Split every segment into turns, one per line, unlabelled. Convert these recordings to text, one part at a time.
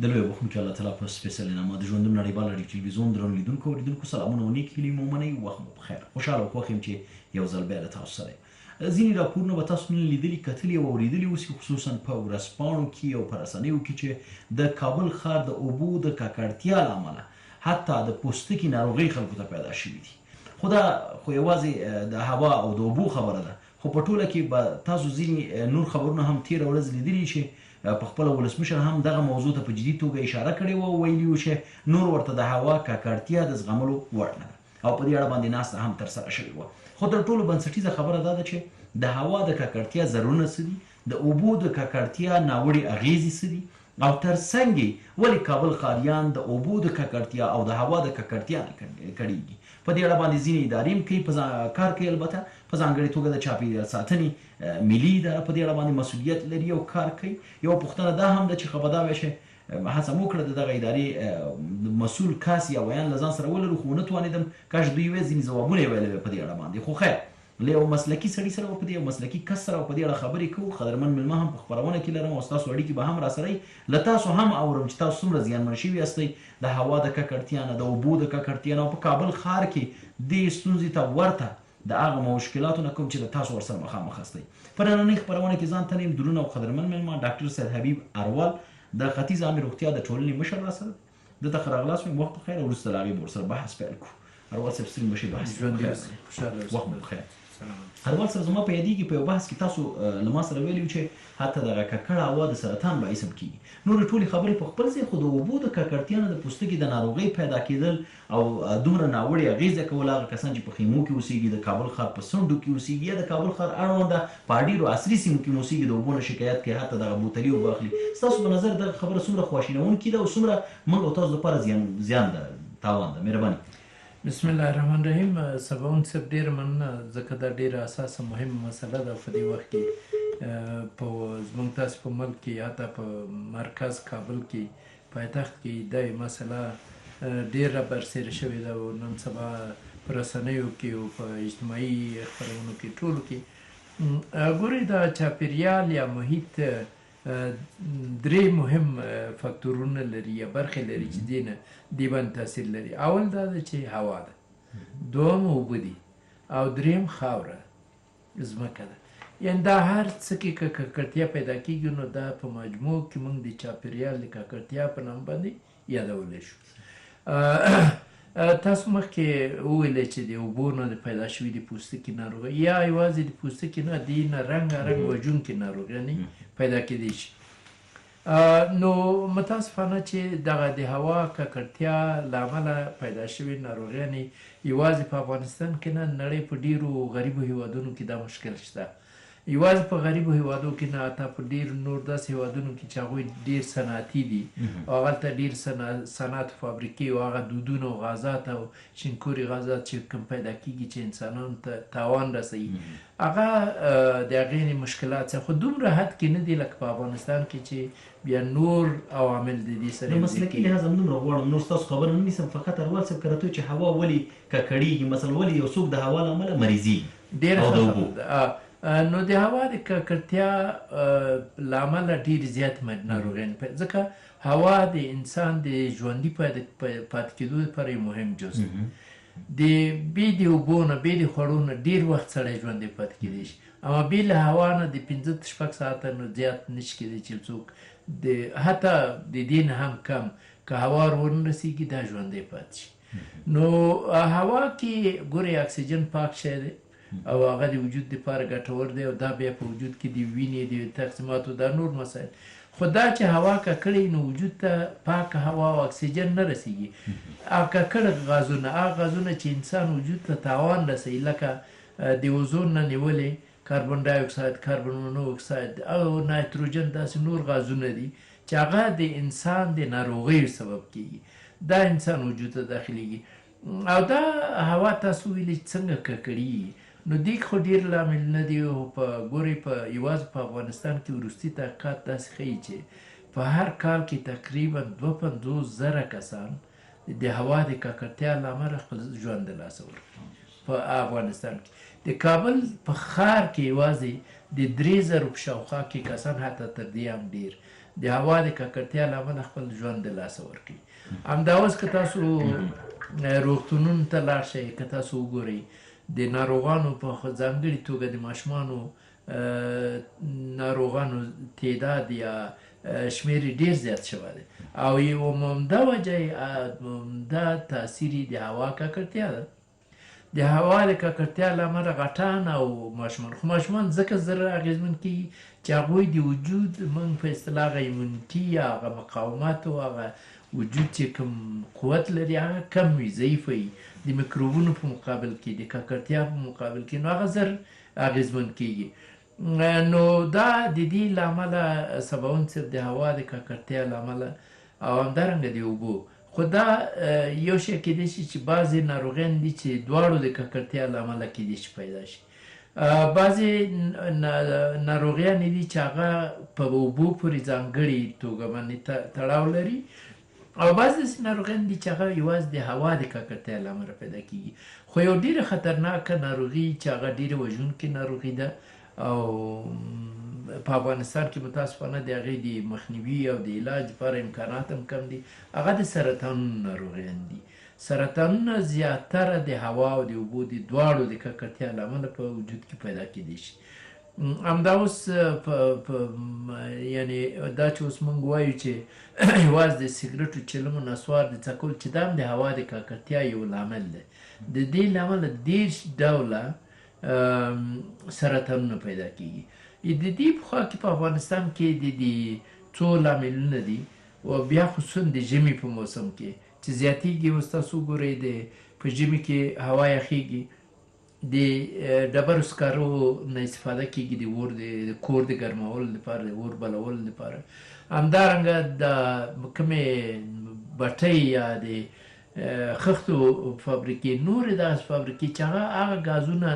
د لوی بخښونکي الله تعالی په سپېڅلې نامه د ژوندون نړیوال راډیو تلویزیون درنو لیدونکو اورېدونکو سلامونه او نیک هیلې مو منئ. وخت مو په خیر. خوشحاله او خوښ یم چې یو ځل بیا له تاسو سره یم. ځینې راپورونه به تاسو نن لیدلي کتلي او اورېدلي اوسي، خصوصا په ورځپاڼو کې او په رسنیو کې چې د کابل ښار د اوبو د ککړتیا له امله حتی د پوستکي ناروغۍ خلکو ته پیدا شوي دي. خو دا خو یوازې د هوا او د اوبو خبره ده، خو په ټوله کې به تاسو ځینې نور خبرونه هم تېره ورځ لیدلي چې په خپله ولسمشر هم دغه موضوع ته په جدي توګه اشاره کړې وه او ویلي وو چې نور ورته د هوا ککړتیا د زغملو وړ نه ده او په دې اړه باندې ناسته هم ترسره شوې وه. خو تر ټولو بنسټیزه خبره دا ده چې د هوا د ککړتیا ضررونه څه دي، د اوبو د ککړتیا ناوړې اغېزې څه دي، او ترڅنګ یې ولې کابل ښاریان د اوبو د ککړتیا او د هوا د ککړتیا نه کړېږي. په دې اړه باندې ځینې ادارې هم کوي کار کوي، البته په ځانګړې توګه د چاپېریال ساتنې ملي اداره په دې اړه باندې مسؤلیت لري او کار کوي. یوه پوښتنه دا هم ده چې خو به دا وایي چې هڅه مو کړه د دغه ادارې مسؤل کس یا ویان له ځان سره ولرو، خو ونه توانېدم. کاش دوی ویل ځینې ځوابونه یې ویلی په دې اړه باندې. خو خیر، له یو مسلکي سړي سره په دې یو مسلکي کس سره په دې اړه خبرې کوو. قدرمن مېلمه هم په خپرونه کې لرم او ستاسو اړیکې به هم راسره وي. له تاسو هم اورم چې تاسو څومره زیانمن شوي یاستئ د هوا د ککړتیا نه، د اوبو د ککړتیا نه، او په کابل ښار کې دې ستونزې ته ورته د هغه مشکلاتو نه کوم چې د تاسو ورسره مخامخ استئ. په نننۍ خپرونه کې ځان ته نیم درون او قدرمن مېلمه ډاکټر سید حبیب اروال د ختیځ عامې روغتیا د ټولنې مشر راسره دلته ښه راغلاست وایم. وخت په خیر او وروسته له هغې به ورسره بحث پیل کړو. اروال صاحب ستړي مه شئ، بحث وخت مو په خیر. اروال صاحب زما په یادېږي په یو بحث کې تاسو له ما سره ویلي چې حتی دغه ککړه هوا د سرطان باعث هم کېږي. نورې ټولې خبرې په خپل ځای، خو د اوبو د ککړتیا نه د پوستکي د ناروغۍ پیدا کېدل او دومره ناوړې اغېزه کول هغه کسان چې په خیمو کې اوسېږي، د کابل ښار په څنډو کې اوسېږي یا د کابل ښار اړونده په ډېرو عصري سیمو کې اوسېږي، د اوبو نه شکایت کوي، حتی دغه بوتلي اوبه اخلي. ستاسو په نظر دغه خبره څومره خواشینونکې ده او څومره موږ او تاسو لپاره زیان ده، تاوان ده؟ مهرباني.
بسم الله الرحمن الرحیم. سباون صاحب ډېره مننه، ځکه دا ډېره اساسه مهمه مسله ده په دې وخت کې په زموږ تاسو په ملک کې حتی په مرکز کابل کې پایتخت کې دا مسله ډېره برسېره شوې ده او نن سبا په رسنیو کې او په اجتماعي خپرونو کې ټولو کې ګورئ دا چاپېریال یا محیط درې مهم فکتورونه لري یا برخې لري چې دې باندې تاثیر لري. اول دا ده چې هوا ده، دوم اوبه دي او دریم خاوره ځمکه ده. یعنې دا هر څه کې که ککړتیا پیدا کېږي نو دا په مجموع کې موږ د چاپېریال د ککړتیا په نام باندې یادولی شو. تاسو مخکې وویلی چې د اوبو نه د پیدا شوي د پوستکي ناروغۍ یا یوازې د پوستکي نه دې نه رنګ وژونکې ناروغیانې پیدا کېدی شي. نو متاسفانه چې دغه د هوا ککړتیا له امله پیدا شوې ناروغیانې یوازې په افغانستان کې نه، نړۍ په ډېرو غریبو هیوادونو کې دا مشکل شته. یوازې په غریبو هیوادو کې نه، حتی په ډېر نور داسې هیوادونو کې چې هغوی ډېر صنعتي دي او هغلته ډېر صنعت فابریکې او هغه دودونه او غازات او شینکوري غازات چې کوم پیدا کېږي چې انسانانو ته تاوان رسوي، هغه د هغې مشکلات څه خو دومره حد کې نه دي لکه په افغانستان کې چې بیا نور عوامل د دې سره
د مسلکي لحاظ همدومره غواړم نور ستاسو خبره نه نیسم، فقط اروال صاحب که راته چې هوا ولې ککړېږي، مثلا ولې یو څوک د هوا له امله مریضېږي؟
ډېره ښه خبره ده. نو د هوا د ککړتیا له امله ډېرې زیاتې ناروغیانې ځکه هوا د انسان د ژوندي پاتې کېدو لپاره یو مهم جز دی. بې د اوبو نه بې د خوړو نه ډېر وخت سړی ژوندی پاتې کېدی شي، اما بې له هوا نه د 5-6 ساعته نه زیات نشي کېدی چې څوک حتی د دې نه هم کم که هوا ورونه رسېږي دا ژوندی پاتې شي. نو هوا کې ګورئ اکسیجن پاک شی دی او هغه د وجود لپاره ګټور دی او دا بیا په وجود کې د وینې د تقسیماتو دا نور مسایل. خو دا چې هوا ککړې نو وجود ته پاکه هوا او اکسیجن نه رسېږي. او ککړ غازونه، هغه غازونه چې انسان وجود ته تاوان رسوي لکه د اوزون نه نیولې کاربن ډای اکساید، کاربن مونو اکساید او نایتروجن، داسې نور غازونه دي چې هغه د انسان د ناروغیو سبب کېږي، دا انسان وجود ته داخلېږي. او دا هوا تاسو ویلې څنګه ککړېږي نو دې خو ډېر لامل نه دی. ګورئ په یوازې په افغانستان کې وروستي تحقیقات داسې ښیي چې په هر کال کې تقریبا 52,000 کسان د هوا د ککړتیا له امله خپل ژوند د لاسه ورکړي په افغانستان کې. د کابل په ښار کې یوازې د 3,000 په شاوخوا کې کسان، حتی تر دې هم ډېر د هوا د ککړتیا له امله خپل ژوند د لاسه ورکوي. همدا اوس که تاسو روغتونونو ته لاړ شئ، که تاسو وګورئ د ناروغانو په ځانګړې توګه د ماشومانو ناروغانو تعداد یا شمیر ډیر زیات شوی دی او یو عمده وجه عمده تاثیر د هوا ککړتیا ده. د هوا د ککړتیا له امله غټان او ماشومان، خو ماشومان ځکه زر اغېزمن کېږي چې هغوی د وجود موږ په اصطلاح هغه ایمونټي یا هغه مقاومت او هغه وجود چې کوم قوت لري هغه کم وي، ضعیف وي د میکروبونو په مقابل کې، د ککړتیا په مقابل کې، نو هغه زر اغېزمن کېږي. نو دا د دې له امله سببون صرف د هوا د ککړتیا له امله او همدارنګه د اوبو. خو دا یو شی کېدای شي چې بعضې ناروغیان دي چې دواړو د ککړتیا له امله کېدای شي پیدا شي. بعضې ناروغیانې دي چې هغه په اوبو پورې ځانګړې توګه باندې تړاو لري او بعضې داسې ناروغیان دي چې هغه یوازې د هوا د ککړتیا له امله پیدا کېږي. خو یو ډېره خطرناکه ناروغي چې هغه ډېره وژونکې ناروغي ده او په افغانستان کې متاسفانه د هغې د مخنیوي او د علاج لپاره امکانات هم کم دي، هغه د سرطانونو ناروغیان دي. سرطانونه زیاتره د هوا او د اوبو د دواړو د ککړتیا له امله په وجود کې پیدا کېدای شي. همدا اوس یعنې دا چې اوس موږ وایو چې یوازې د سګرټو چلمو نسوار د څکول چې دا هم د هوا د ککړتیا یو لامل دی. د دې له امله 30 ډوله سرطانونه پیدا کېږي. د دې پخوا کې په افغانستان کې د څو لاملونه دي او بیا خصوصا د ژمي په موسم کې چې زیاتېږي. اوس تاسو وګورئ په ژمي کې هوا یخېږي، د ډبرو سکارو نه استفاده کېږي د اور د کور د ګرمولو لپاره، د اور بلولو لپاره. همدارنګه د کومې بټۍ یا د خښتو فابریکې، نورې داسې فابریکې چې هغه ګازونه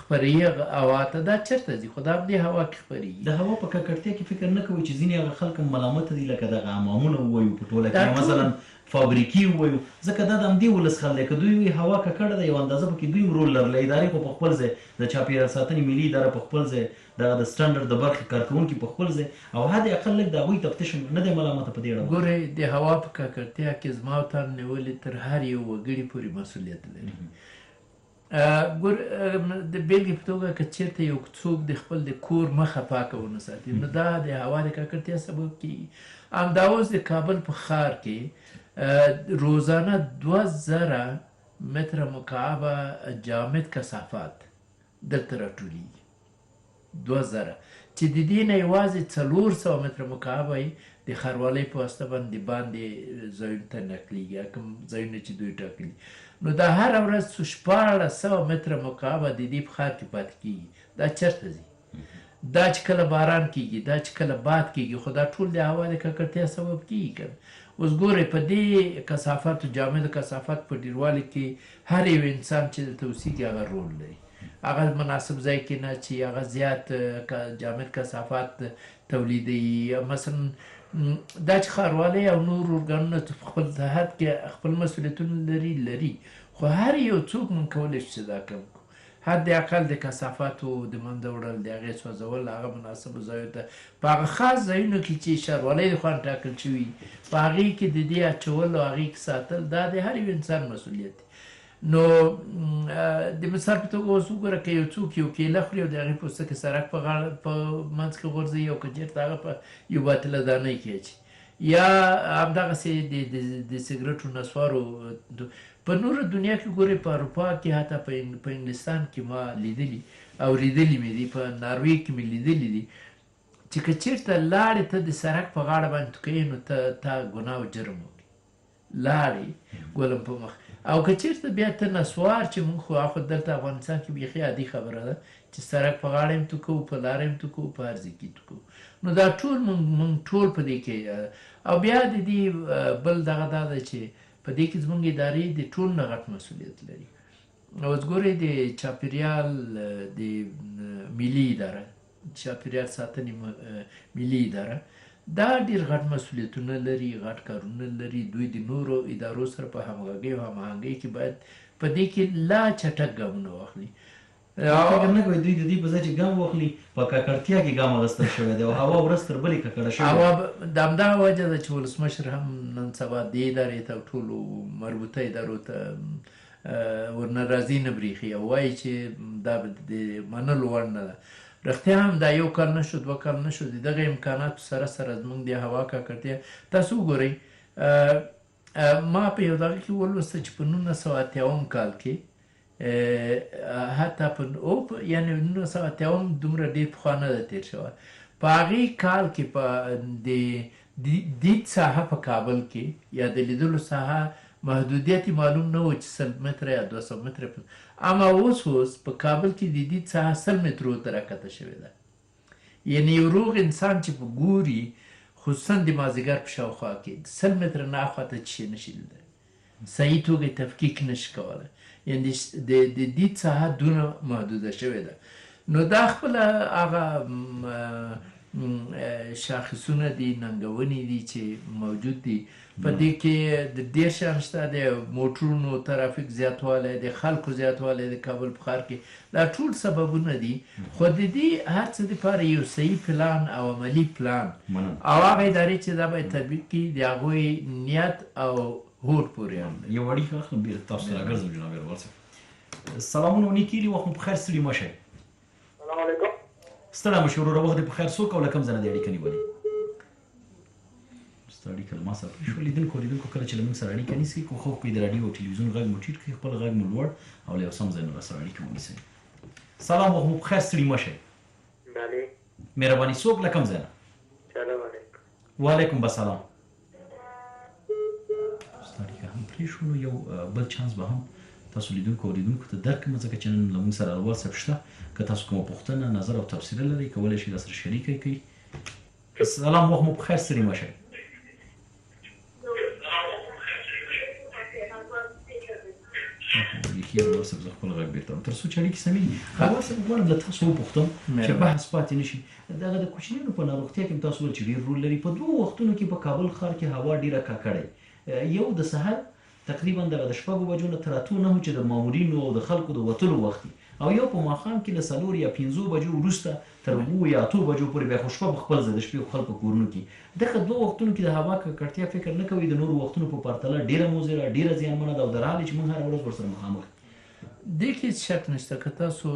خپروي هوا ته، دا چېرته ځي؟ خو دا هم دې هوا کې خپرېږي.
د هوا په ککړتیا کې فکر نه کوئ چې ځینې هغه خلک ملامته دي لکه دغه امامونه ووایو په ټوله کې، مثلا فابریکې ووایو، ځکه دا د همدې ولس خل دی. که دوی وایي هوا ککړه ده، یو اندازه پکې دوی هم رول لرلی. ادارې خو په خپل ځای، د چاپېریال ساتنې ملي اداره په خپل ځای، دغه د سټنډرډ د برخې کارکوونکي په خپل ځای، او حد اقل لږ د هغوی تفتیش نه دی ملامته په دې اړه.
ګورئ د هوا په ککړتیا کې زما او تا نیولې تر هر یو وګړي پورې مسؤلیت لري. ګور د بېلګې په توګه که چېرته یو څوک د خپل د کور مخه پاکه ونه ساتي نو دا د هوا د ککړتیا سبب کېږي. همدا اوس د کابل په ښار کې روزانه 2000 متره مکعبه جامد کثافات دلته راټولېږي. 2000 چې د دې نه یوازې 400 متره مکعبه یې د ښاروالۍ په واسطه باندې ځایونو ته نقلیږي، کوم ځایونه چې دوی ټاکلي. نو دا هره ورځ 1400 متره مکعبه د دې په ښار کې پاتې کېږي. دا چېرته ځي؟ دا چې کله باران کېږي، دا چې کله باد کېږي، خو دا ټول د هوا د ککړتیا سبب کېږي که نه؟ اوس ګورئ په دې کثافاتو، جامدو کثافات په ډېروالي کې هر یو انسان چې دلته اوسېږي هغه رول لري. هغه مناسب ځای کې نه چې هغه زیات جامد کثافات تولیدوي. مثلا دا چې ښاروالۍ او نور ارګانونه په خپل تحت کې خپل مسؤلیتونه لري، خو هر یو څوک موږ کولی شو چې دا کم کړو. حد اقل د کثافاتو د منځه وړل، د هغې سوځول، هغه مناسبو ځایو ته په هغه خاص ځایونو کې چې ښاروالۍ د خوا ټاکل شوي، په هغې کې د دې اچول او هغې کې ساتل، دا د هر یو انسان مسؤلیت دی. نو د مثال په توګه اوس وګوره که یو څوک یو کیله خوري او د هغې پوستکی سړک په منځ کې غورځوي او که چېرته هغه په یو باطله دانۍ کې اچي، یا همدغسې د سګرټو نسوارو په نوره دنیا کې ګورئ، په اروپا کې حتی په انګلستان کې ما لیدلي او لیدلي مې دي، په ناروې کې مې لیدلي دي چې که چېرته لاړې ته د سړک په غاړه باندې توکوې نو تا ګناه او جرم وکړې، لاړې ګولم په مخ. او که چېرته بیا ته نسوار چې مونږ خو دلته افغانستان کې بیخي عادي خبره ده چې سړک په غاړه هم توکوو، په لاره هم توکوو، په هر ځای کې توکوو. نو دا ټول مونږ ټول په دې کې. او بیا د دې بل دغه دا ده چې په دې کې زموږ ادارې د ټول نه غټ مسؤلیت لري. اوس ګورئ د چاپېریال د ملي اداره، چاپېریال ساتنې ملي اداره، دا ډېر غټ مسؤلیتونه لري، غټ کارونه لري. دوی د نورو ادارو سره په همغږۍ او هماهنګۍ کې باید په دې کې لا چټک ګامونه واخلي.
فکر نه کوي دوی د دې په ځای چې ګام واخلي په ککړتیا کې ګام اخیستل شوی دی او هوا ورځ تر بلې ککړه شوې
هوا د همدغه وجه ده چې ولسمشر هم نن سبا دې ادارې ته ټولو مربوطه ادارو ته ورنه راضي نه برېښي او وایي چې دا د منلو وړ نه ده. رښتیا هم دا 1 کال نه شو 2 کال نه شو د دغه امکاناتو سره زموږ د هوا ککړتیا تاسو وګورئ. ما په یو دغه کې ولوسته چې په 1980 کال کې حتی په یعنې 1980 دومره ډېر پخوا نه ده تېر شوی. په هغې کال کې په د دید ساحه په کابل کې یا د لیدلو ساحه محدودیت معلوم نه و چې 100 متره یا 200 متره، اما اوس په کابل کې د دید ساحه 100 مترو ته راکته شوې ده. یعنې یو روغ انسان چې په ګوري خصوصا د مازدیګر په شاوخوا کې 100 متره نه اخواته څه شی نشي لیدلی، صحیح توګه تفکیک نشي کولی. یعنې د دید ساحه دونه محدوده شوې ده. نو دا خپله هغه شاخصونه دي، ننګونې دي چې موجود دي. په دې کې د ډېر شیان شته، د موټرونو ترافیک زیاتوالی، د خلکو زیاتوالی د کابل په ښار کې، دا ټول سببونه دي. خو د دې هر څه دپاره یو صحیح پلان او عملي پلان او هغه ادارې چې دا باید تطبیق کړي د هغوی نیت او هوډ پورې اړه لري.
یو اړیکه اخلم بېرته تاسو ته راګرځم جناب یرغل صاحب. سلامونه و نیکي دي، وخت مو په خیر، ستړي مه شئ.
سلام علیکم.
ستړی مه شئ وروره، وخت دې په خیر. څوک او له کوم ځای نه دې اړیکه نیولې؟ اړیکه له ما سره پرې شوه. لیدونکو کله چې له موږ سره اړیکه نیسئ کوښښ وکړئ د راډیو او تلویزیون غږ مو ټیټ کړئ، خپل غږ مو لوړ او له یو سم ځای نه راسره اړیکه ونیسئ. سلام، وخت مو په خیر، ستړي مه شئ.
بله.
مهرباني. څوک له کوم ځای نه؟
سلام علیکم.
وعلیکم السلام. ستا اړیکه هم پرې شو. نو یو بل چانس به هم تاسو لیدونکو ته درکړم، ځکه چې نن له موږ سره واتساپ شته. که تاسو کومه پوښتنه، نظر او تبصره لرئ کولی شئ راسره شریکه کړئ. سلام، وخت مو په خیر، ستړي مه شئ. لیکي یرغل صاحب زه خپل غږ بېرته تر څو چې اړیکې سمې دي. یرغل صاحب غواړم له تاسو وپوښتم چې بحث پاتې نه شي. دغه د کوچنیانو په ناروغتیا کې تاسو ویل چې ډېر رول لري. په 2 وختونو کې په کابل ښار کې هوا ډېره ککړه، یو د سحر تقریبا دغه د 6 بجو نه تر 8 9 چې د مامورینو او د خلکو د وتلو وخت، او یو په ماښام کې له 4 یا 5 بجو وروسته تر 2 یا 8 بجو پورې بیا خو شپه په خپل ځای د شپې خلکو کورونو کې. دغه 2 وختونو کې د هوا ککړتیا فکر نه کوي د نورو وختونو په پرتله ډېره مضره، ډېره زیانمنه ده او در حال چې موږ هره ورځ ورسره مخامخ.
دې کې شک نشته که تاسو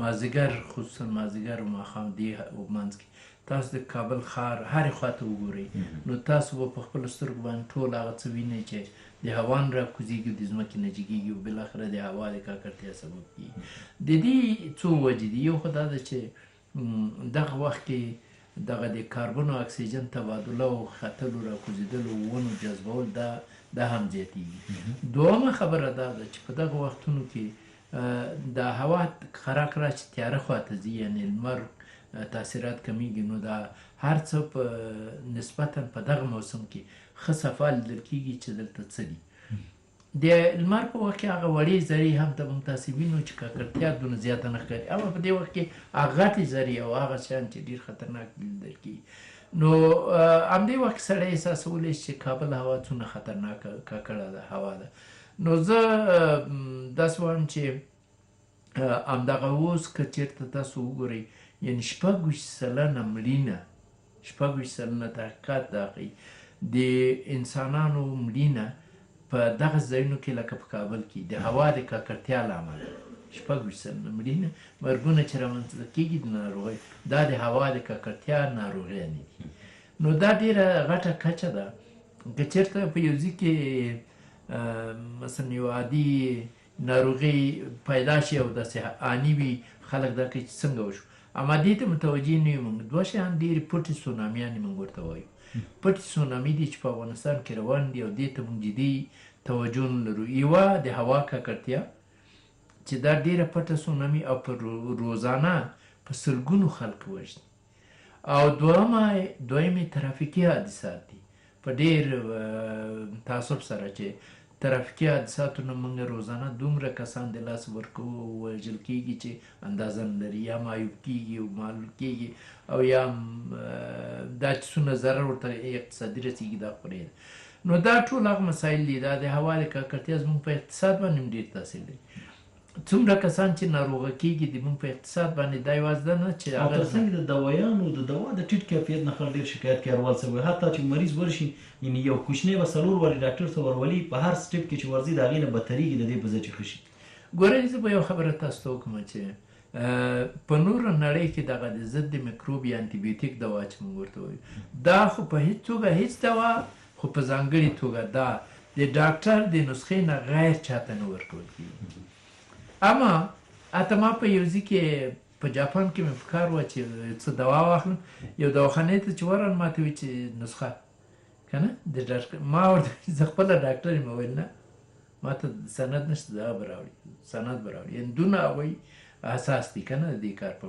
مازدیګر خصوصا مازدیګر او ماښام دې منځ کې تاسو د کابل ښار هرې خواته وګورئ، نو تاسو به په خپلو سترګو باندې ټول هغه څه وینئ چې د هوا نه راکوزېږي او د ځمکې نه جګېږي او بالاخره د هوا د ککړتیا سبب کېږي. د دې څو وجې دي. یو خو دا ده چې دغه وخت کې دغه د کاربن او اکسیجن تبادله او ختلو راکوزېدلو ونو جذبول دا هم زیاتېږي. دویمه خبره دا ده چې په دغه وختونو کې د هوا خراک را چې تیاره خواته ځي، یعنې لمر تاثیرات کمیږي، نو دا هر څه په نسبتا په دغه موسم کې ښه صفا لیدل کېږي چې دلته څه دي. د لمر په وخت کې هغه وړې ذرې هم ته موږ تاسې وینو چې ککړتیا دونه زیاته نه ښکاري، اما په دې وخت کې هغه غټې ذرې او هغه شیان چې ډېر خطرناک لیدل کېږي. نو همدې وخت سړی احساسولی چې کابل هوا څومره خطرناکه ککړه ده هوا ده. نو زه داسې وایم چې همدغه اوس که چېرته تاسو وګورئ، یعنې 26 سلنه مړینه 26 سلنه تحقیقات دا ښیي د انسانانو مړینه په دغه ځایونو کې لکه په کابل کې د هوا د ککړتیا له امله 26 سلنه مړینه مرګونه چې رامنځته کېږي د ناروغۍ، دا د هوا د ککړتیا ناروغیانې دي. نو دا ډېره غټه کچه ده. که چېرته په یو ځای کې مثلا یو عادي ناروغي پیدا شي او داسې اني وي، خلک دا کوي چې څنګه وشو، اما دې ته متوجه نه یو. موږ 2 شیان ډېرې پټې سونامیانې موږ ورته وایو. پټې سونامي دي چې په افغانستان کې روان دي او دې ته موږ جدي توجه نه لرو. یوه د هوا ککړتیا چې دا ډېره پټه سونامي او په روزانه په سلګونو خلک وژني، او دویمې ترافیکي حادثات دي. په ډېر تعصب سره چې ترافیکي حادثاتو نه موږ روزانه دومره کسان د لاس ورکوو وژل کېږي چې اندازه نه لري، یا معیوب کېږي او معلول کېږي، او یا دا چې څومره ضرر ورته اقتصادي رسېږي دا خو ډېر. نو دا ټول هغه مسایل دي. دا د هوا د ککړتیا زموږ په اقتصاد باندې هم ډېر تاثیر لري. څومره کسان چې ناروغه کېږي د موږ په اقتصاد باندې دا یوازې ده نه چې
او ترڅنګ د دوايانو د دوا د ټیټ کیفیت نه خلک ډېر شکایت کوي اروال صاحب حتی چې مریض ورشي یعنې یو کوچنی به 4 وارې ډاکټر ته ورولي په هر سټیپ کې چې ورځي د هغې نه بدترېږي د دې په ځای چې ښه شي.
ګورئ زه به یو خبره تاسو ته وکړم چې په نوره نړۍ کې دغه د ضد میکروب یا انټي بیوټیک دوا چې موږ ورته وایو دا خو په هیڅ توګه هیڅ دوا خو په ځانګړې توګه دا د ډاکټر د نسخې نه غیر چاته نه ورکول کېږي. اما اته ما په یو ځای کې په جاپان کې مې په کار وه چې څه دوا واخلم یو دواخانې ته چې ورغلم ما ته وایي چې نسخه که نه د ډاکټر ما ورته زه خپله ډاکټر یم ویل نه ما ته سند نشته دغه به راوړي سند به راوړي یعنې دونه هغوی اساس دی که نه د دې کار په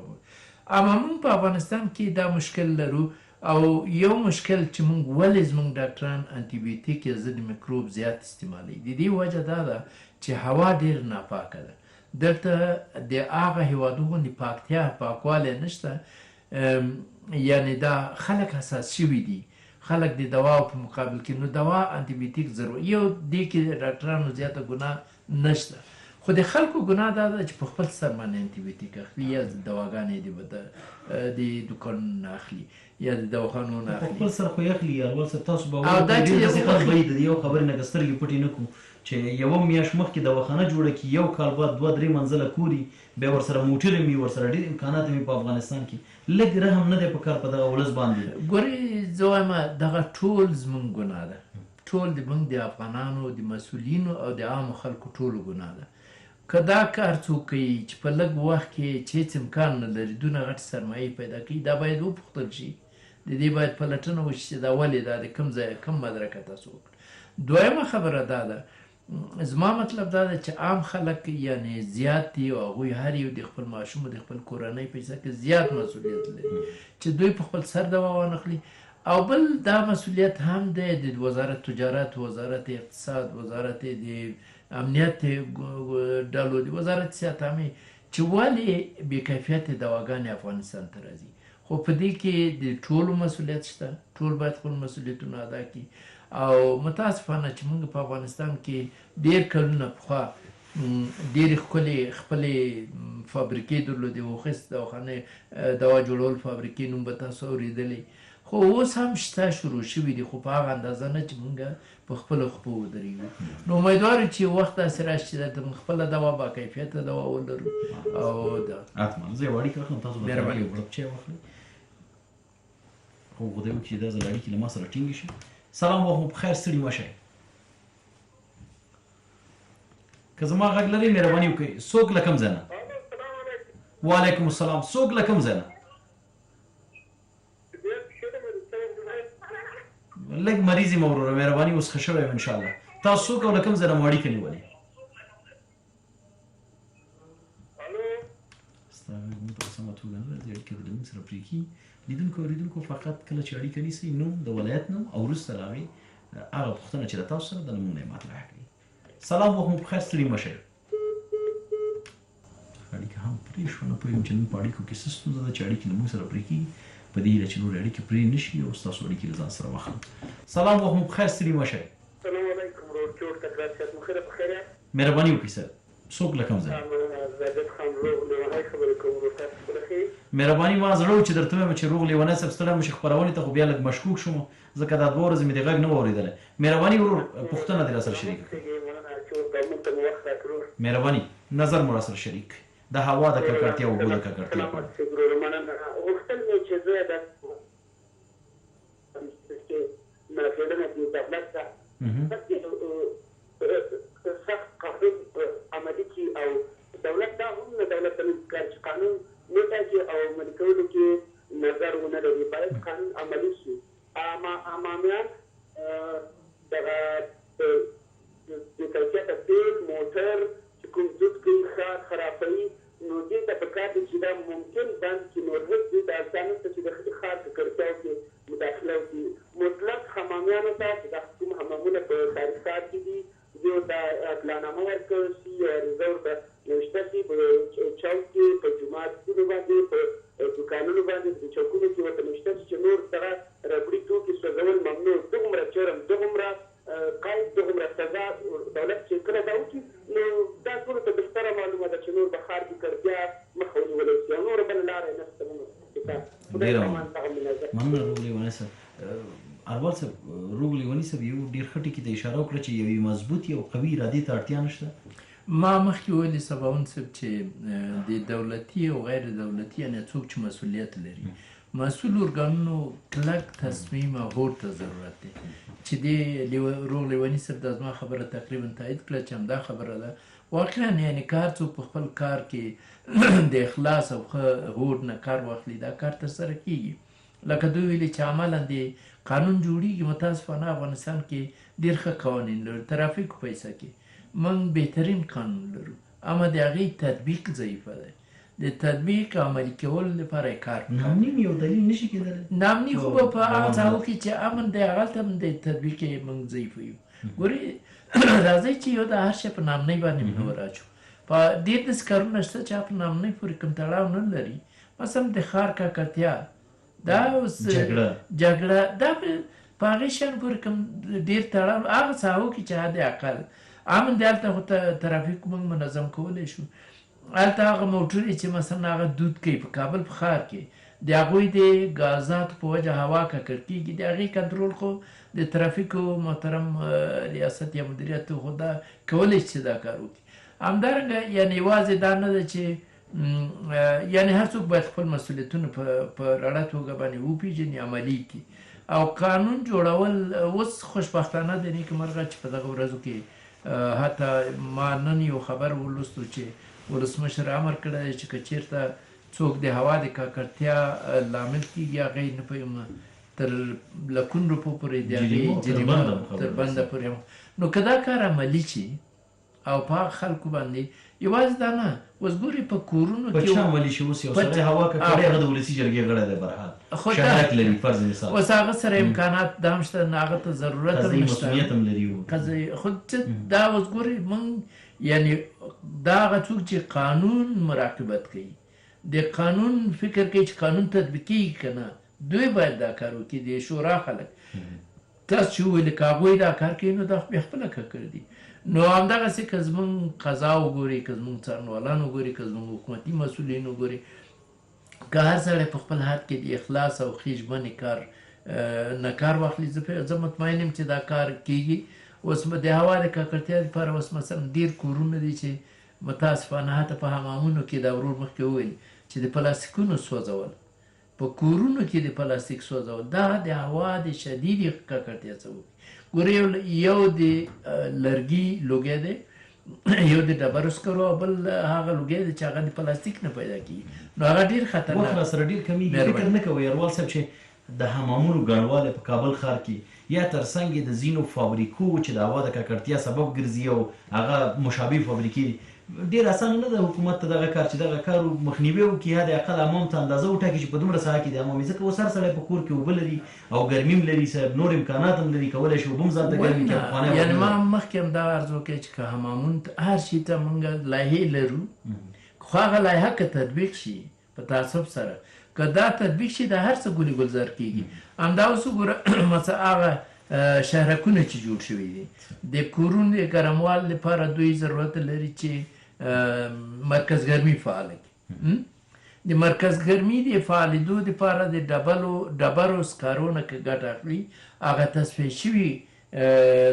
اما موږ په افغانستان کې دا مشکل لرو او یو مشکل چې موږ ولې زموږ ډاکټران انټي بیوټیک یا ضد میکروب زیات استعمالوي د دې وجه دا ده چې هوا ډېر ناپاکه ده دلته د هغه هېوادو غوندې پاکتیا پاکوالی نشته یعنې دا خلک حساس شوي دي خلک د دواو په مقابل کې نو دوا انټي بیوټیک ضرور یو دې کې د ډاکټرانو زیاته ګناه نشته خو د خلکو ګناه دا ده چې په خپل سر باندې انټي بیوټیک اخلي یا دواګانې دي به د دوکانونو نه اخلي یا د دواخانو نه اخلي
خپل سر خو یې اخلي اول سر تاسو به وایي داسې خلک به یې د یو خبرې نه که سترګې پټې نه کړو چې یوه میاشت مخکې دواخانه جوړه کړي یو کال بعد 2-3 منزله کوري بیا ورسره موټر وي ورسره ډېر امکانات وي په افغانستان کې لږ رحم نه دی په کار په دغه ولس باندې.
ګورې زه وایم دغه ټول زموږ ګناه ده ټول د موږ د افغانانو د مسؤلینو او د عامو خلکو ټولو ګناه ده که دا کار څوک کوي چې په لږ وخت کې چې هېڅ امکان نه لري دونه غټې سرمایې پیدا کوي دا باید وپوښتل شي د دې باید پلټنه وشي چې دا ولې دا د کوم ځای کوم مدرکه تاسو وکړه. دویمه خبره دا ده زما مطلب دا ده چې عام خلک یعنې زیات دي او هغوی هر یو د خپل ماشوم د خپل کورنۍ په حصه کې زیات مسؤلیت لري چې دوی په خپل سر دوا وانخلي او بل دا مسؤلیت هم دی د وزارت تجارت وزارت اقتصاد وزارت د امنیت ډلو د وزارت صحت عامې چې ولې بې کیفیته دواګانې افغانستان ته راځي خو په دې کې د ټولو مسؤلیت شته ټول باید خپل مسؤلیتونه ادا کړي او متاسفانه چې موږ په افغانستان کې ډېر کلونه پخوا ډېرې ښکلې خپلې فابریکې درلودې وخیست دواخانې دوا جوړول فابریکې نوم به تاسو اورېدلی خو اوس هم شته شروع شوي دي خو په هغه اندازه نه چې موږ په خپلو خپو ودرېږو نو امیدوار چې وخت داسې راشي چې دلته موږ خپله دوا با کیفیته دوا ولرو او
حتما زه یو اړیکه اخلم تاسو به یو غړپ چای واخلئ خو خدای وکړي چې دا ځل اړیکې له ما سره ټینګې شي. سلام وخت مو بخیر ستړي مه شئ که زما غږ لرئ مهرباني وکړئ څوک له کوم ځای نه وعلیکم السلام څوک له کوم ځای نه لږ مریض یم وروره مهرباني اوس ښه شوی یم انشاءالله تاسو څوک او له کوم ځای نه مو اړیکه نیولې ستا غږ موږ ته په سمه توګه نه راځي اړیکه د موږ سره پرې کېږي لیدونکو اوریدونکو فقط کله چې اړیکه نیسئ نوم د ولایت نوم او وروسته له هغې هغه پوښتنه چې له تاسو سره د نومونه یې مطرح کړئ. سلام وخت مو بخیر ستړي مه شئ اړیکه هم پرې شوه نه پوهېږم چې نن په اړیکو کې څه ستونزه ده چې اړیکې له موږ سره پرې کېږي په دې هیله چې نورې اړیکې پرې نه شي او ستاسو اړیکې له ځان سره واخلم. سلام وخت مو بخیر ستړي مه شئ
السلام علیکم ورور جوړ تکرار صاحب مخیره بخیر
مهرباني وکړئ صاحب څوک له کوم ځای
زاهد خان روغ لیونی خبرې کوم ورور تاسو خپله ښې
مهرباني ما زړه و چې درته ووایم چې روغ لیونی صاحب ستړی مو شي خپرونې ته خو بیا لږ مشکوک شوم ځکه دا 2 ورځې مې د غږ نه و اورېدلی مهرباني ورور پوښتنه دې راسره شریکه کړئ مهرباني نظر مو راسره شریک د هوا د ککړتیا اوبو د ککړتیا
غوښتل مې چې زه د څېړنه د دولت ته سخت قانون عملي کړي او دولت دا هم نه دولت ته کار چې قانون نه ټاکي او عملي کولو کې نظر ونه لري باید قانون عملي شي. عمامیان دغه د کیفیته تیل موټر چې کوم دود کوي ښار خرابوي نو دې ته پکار ده چې دا ممکن بند کړي نو هېڅ دې ته اړتیا نشته چې د ښار ککړتیاو کې مداخله وکړي مطلق حمامیانو ته چې دا کوم حمامونه په ښاري ښار کې دي دې ورته اطلاعنامه ورکړل شي یا عریضه ورته نوشته شي په چوک کې په جوماتونو باندې په دوکانونو باندې په چوکونو کې ورته نوشته شي چې نور دغه ربړي توکي سوځول ممنوع دغومره جرم دغومره قید دغومره سزا دولت چې کله دا وکړي نو دا ټولو ته بهتره معلومه ده
احمدي صاحب یو ډېر ښه ټکي ته اشاره وکړه چې یوې مضبوطې او قوي ارادې ته اړتیا نشته.
ما مخکې ویلي سباوون صاحب چې د دولتي او غیر دولتي یعنې څوک چې مسؤلیت لري مسؤل ارګانونو کلک تصمیم او هوډ ته ضرورت دی چې د روغ لیوني صاحب دا زما خبره تقریبا تایید کړه چې همدا خبره ده. واقعا یعنې کار څوک په خپل کار کې د اخلاص او ښه هوډ نه کار واخلي دا کار ترسره کېږي. لکه دوی ویلي چې عملا د قانون جوړیږي. متاسفانه افغانستان کې ډېر ښه قوانین لرو. ترافیکو پیسه کې موږ بهترین قانون لرو اما د هغې تطبیق ضعیفه دی. د تطبیق عملي کولو لپاره یې کار
نامني یو دلیل نشي کېدلی.
نامني خو به په هغه ساحو کې چې امن دی هغلته هم د تطبیق یې موږ ضعیفه یو. ګورې راځئ چې یو د هر شی په نامنۍ باندې منور اچو. په ډېر داسې کارونه شته چې په نامنۍ پورې کوم تړاو نه لري. مثلا د ښار ککړتیا دا اوس جګړه دا په هغې شیانو پورې کوم ډېر تړاو هغه ساحو کې چې حد اقل امن دی هلته خو ترافیک موږ منظم کولی شو. هلته هغه موټرې چې مثلا هغه دود کوي په کابل په ښار کې د هغوی د ګازاتو په وجه هوا ککړ کېږي د هغې کنټرول خو د ترافیکو محترم ریاست یا مدیریت خو دا کولی شي چې دا کار وکړي. همدارنګه یعنې یوازې دا نه ده چې یعنې هر څوک باید خپل مسؤلیتونه په رڼه توګه باندې وپېژني عملي کړي. او قانون جوړول اوس خوشبختانه د نیکه مرغه چې په دغه ورځو کې حتی ما نن یو خبر ولوستو چې ولسمشر امر کړی چې که چېرته څوک د هوا د ککړتیا لامل کېږي هغه یې نه پوهېږم تر لکونو روپو پورې د هغې جریمه تر بنده پورې. نو که دا کار عملي شي او په خلکو باندې یوازې دا نه اوس ګورې په کورونو کې
په چا عملي شي. اوس یو سړی هوا ککړی هغه د ولسي جرګې غړی دی برحال شهادت لري فرض مثال
اوس هغه سره امکانات دا هم شته هغه ته ضرورت هم
قضایي مسؤلیت هم لري.
خو دا اوس ګورې موږ یعنې دا هغه څوک چې قانون مراقبت کوي د قانون فکر کوي چې قانون تطبیق کېږي که نه دوی باید دا کار وکړي. د شورا خلک تاسو چې وویلې که هغوی دا کار کوي نو دا خو بیا خپله ککړ دي. نو همدغسې که زموږ قضا وګوري که زموږ څارنوالان وګوري که زموږ حکومتي مسؤلین وګوري که هر سړی په خپل حد کې د اخلاص او ښې ژمنې کار نه کار واخلي زه مطمئن یم چې دا کار کېږي. اوس د هوا د ککړتیا لپاره اوس مثلا ډېر کورونه دي چې متاسفانه حتی په حمامونو کې دا ورور مخکې وویل چې د پلاستیکونو سوځول په کورونو کې د پلاستیک سوځول دا د هوا د شدیدې ککړتیا سبب. ګورې یو د لرګي لوګی دی یو د ډبرو سکرو او بل هغه لوګی دی چې هغه د پلاستیک نه پیدا کېږي نو هغه ډېر خطرناک
وخت راسره ډېر کمیږي. فکر نه کوئ یاروال صاحب چې د حمامونو ګڼوالی په کابل ښار کې یا تر څنګ د ځینو فابریکو چې د هوا د ککړتیا سبب ګرځي او هغه مشابه فابریکې ډېر اسانه نه ده حکومت ته دغه کار چې دغه کار مخنیوی وکړي حد اقل عوام ته اندازه وټاکي چې په دومره ساحه کې د عوامي ځکه اوس هر سړی په کور کې اوبه لري او ګرمي هم لري صاحب نور امکانات هم لري کولی شي اوبه هم ځان ته ګرمي کړي پخوانی
یعنې ما مخکې هم دا عرض وکړی چې که حمامون هر شي ته موږ لایحې لرو خو هغه لایحه که تطبیق شي په تعصب سره که دا تطبیق شي دا هر څه ګلي ګلزار کېږي. همدا اوس وګوره مثلا هغه شهرکونه چې جوړ شوي دي د کورونو د ګرموال لپاره دوی ضرورت لري چې مرکز ګرمي فعاله کړي. د مرکز ګرمي د فعالېدو دپاره د ډبرو سکارو نه که ګټه اخلي هغه تصفیه شوي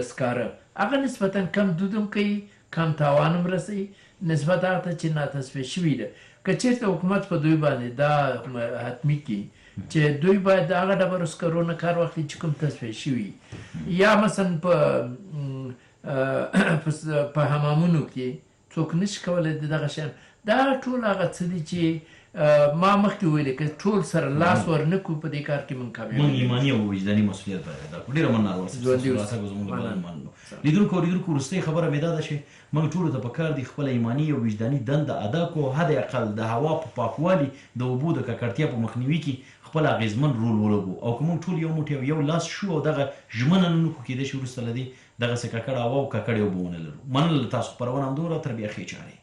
سکاره هغه نسبتا کم دود هم کوي کم تاوان هم رسوي نسبت هغه ته چې ناتصفیه شوي ده. که چېرته حکومت په دوی باندې دا حتمي کړي چې دوی باید د هغه ډبرو سکرو نه کار واخلي چې کوم تصفیه شوي یا مثلا په حمامونو کې څوک نشي کولی د دغه شیان دا ټول هغه څه دي چې ما مخکې ویلې که ټول سره لاس ورنه کړو په دې کار کې موږ کامیاب
موږ ایماني او وجداني مسؤلیت باید ادا کړو. ډېره مننه لیدونکو او لیدونکو وروستۍ خبره مې دا ده چې موږ ټولو ته پکار دي خپله ایماني او وجداني دنده ادا کړو حد اقل د هوا په پاکوالي د اوبو د ککړتیا په مخنیوي کې خپل اغېزمن رول ولوبو او که موږ ټول یو موټی او یو لاس شو او دغه ژمنه نه نکړو کېدای شي وروسته له دې دغسې ککړه هوا او ککړې اوبه ونه لرو. مننه له تاسو خپرونه همدومره تر بیا ښې چارې.